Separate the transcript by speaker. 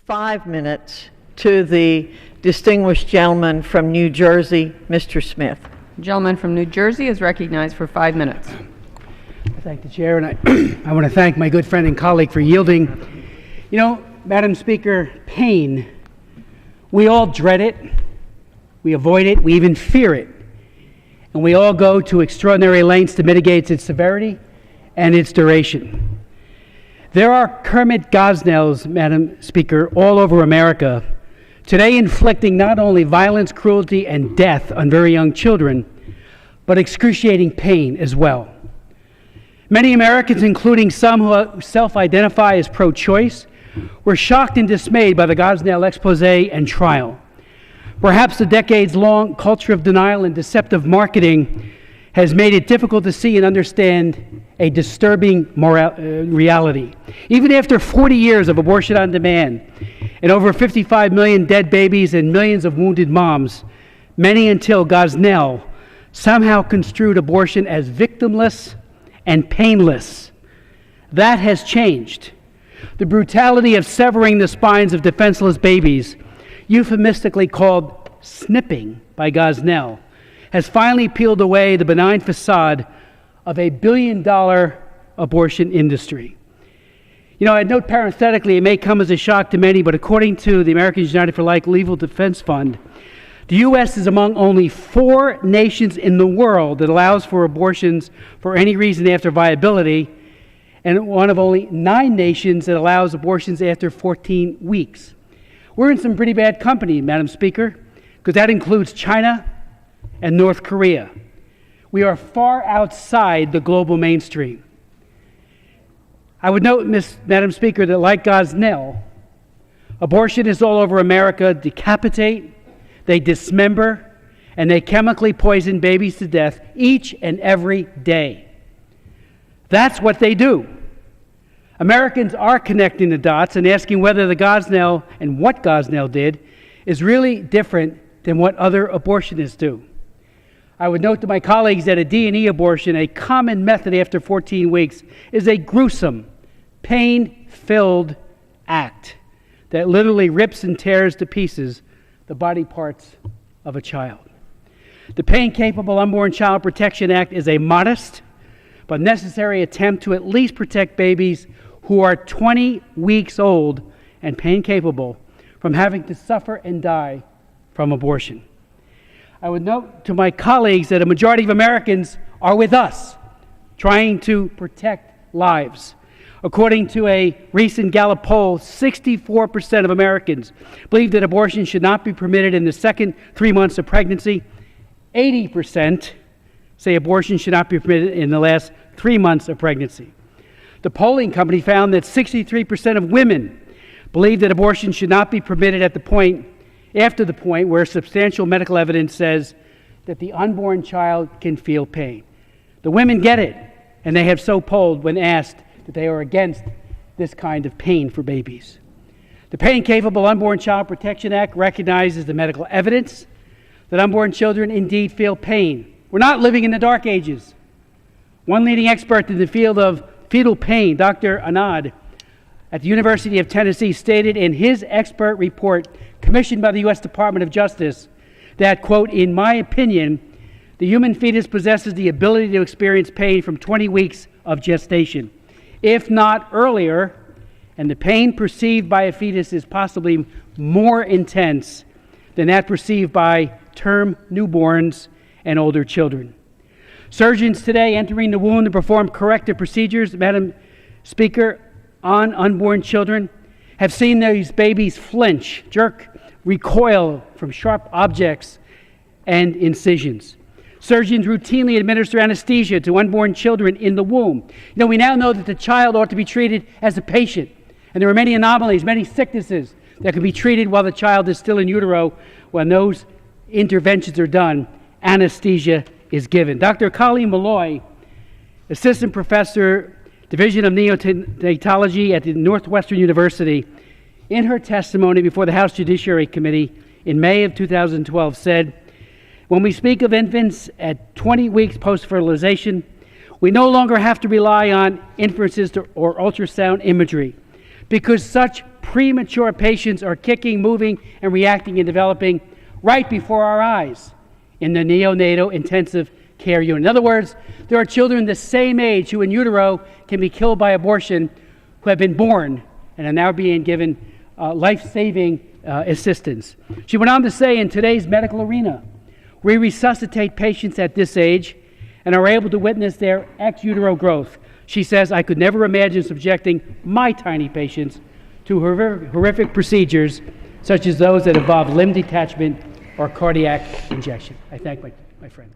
Speaker 1: 5 minutes to the distinguished gentleman from New Jersey, Mr. Smith.
Speaker 2: The gentleman from New Jersey is recognized for 5 minutes.
Speaker 3: I thank the chair, and I want to thank my good friend and colleague for yielding. You know, Madam Speaker, pain, we all dread it, we avoid it, we even fear it, and we all go to extraordinary lengths to mitigate its severity and its duration. There are Kermit Gosnells, Madam Speaker, all over America, today inflicting not only violence, cruelty, and death on very young children, but excruciating pain as well. Many Americans, including some who self-identify as pro-choice, were shocked and dismayed by the Gosnell expose and trial. Perhaps the decades-long culture of denial and deceptive marketing has made it difficult to see and understand a disturbing reality. Even after 40 years of abortion on demand and over 55 million dead babies and millions of wounded moms, many until Gosnell somehow construed abortion as victimless and painless. That has changed. The brutality of severing the spines of defenseless babies, euphemistically called snipping by Gosnell, has finally peeled away the benign facade of a billion-dollar abortion industry. You know, I'd note parenthetically, it may come as a shock to many, but according to the Americans United for Life Legal Defense Fund, the U.S. is among only 4 nations in the world that allows for abortions for any reason after viability, and one of only 9 nations that allows abortions after 14 weeks. We're in some pretty bad company, Madam Speaker, because that includes China and North Korea. We are far outside the global mainstream. I would note, Madam Speaker, that like Gosnell, abortionists all over America decapitate, they dismember, and they chemically poison babies to death each and every day. That's what they do. Americans are connecting the dots and asking whether the Gosnell and what Gosnell did is really different than what other abortionists do. I would note to my colleagues that a D&E abortion, a common method after 14 weeks, is a gruesome, pain-filled act that literally rips and tears to pieces the body parts of a child. The Pain-Capable Unborn Child Protection Act is a modest but necessary attempt to at least protect babies who are 20 weeks old and pain-capable from having to suffer and die from abortion. I would note to my colleagues that a majority of Americans are with us, trying to protect lives. According to a recent Gallup poll, 64% of Americans believe that abortion should not be permitted in the second 3 months of pregnancy. 80% say abortion should not be permitted in the last 3 months of pregnancy. The polling company found that 63% of women believe that abortion should not be permitted after the point where substantial medical evidence says that the unborn child can feel pain. The women get it, and they have so polled when asked that they are against this kind of pain for babies. The Pain-Capable Unborn Child Protection Act recognizes the medical evidence that unborn children indeed feel pain. We're not living in the dark ages. One leading expert in the field of fetal pain, Dr. Anand, at the University of Tennessee, stated in his expert report commissioned by the U.S. Department of Justice that, quote, "In my opinion, the human fetus possesses the ability to experience pain from 20 weeks of gestation, if not earlier, and the pain perceived by a fetus is possibly more intense than that perceived by term newborns and older children." Surgeons today entering the womb to perform corrective procedures, Madam Speaker, on unborn children have seen these babies flinch, jerk, recoil from sharp objects and incisions. Surgeons routinely administer anesthesia to unborn children in the womb. You know, we now know that the child ought to be treated as a patient, and there are many anomalies, many sicknesses that can be treated while the child is still in utero. When those interventions are done, anesthesia is given. Dr. Colleen Malloy, assistant professor, Division of Neonatology at the Northwestern University, in her testimony before the House Judiciary Committee in May of 2012 said, "When we speak of infants at 20 weeks post-fertilization, we no longer have to rely on inferences or ultrasound imagery because such premature patients are kicking, moving, and reacting and developing right before our eyes in the neonatal intensive care unit. In other words, there are children the same age who in utero can be killed by abortion who have been born and are now being given life-saving assistance. She went on to say, in today's medical arena, we resuscitate patients at this age and are able to witness their ex utero growth. She says, I could never imagine subjecting my tiny patients to horrific procedures such as those that involve limb detachment or cardiac injection. I thank my friend.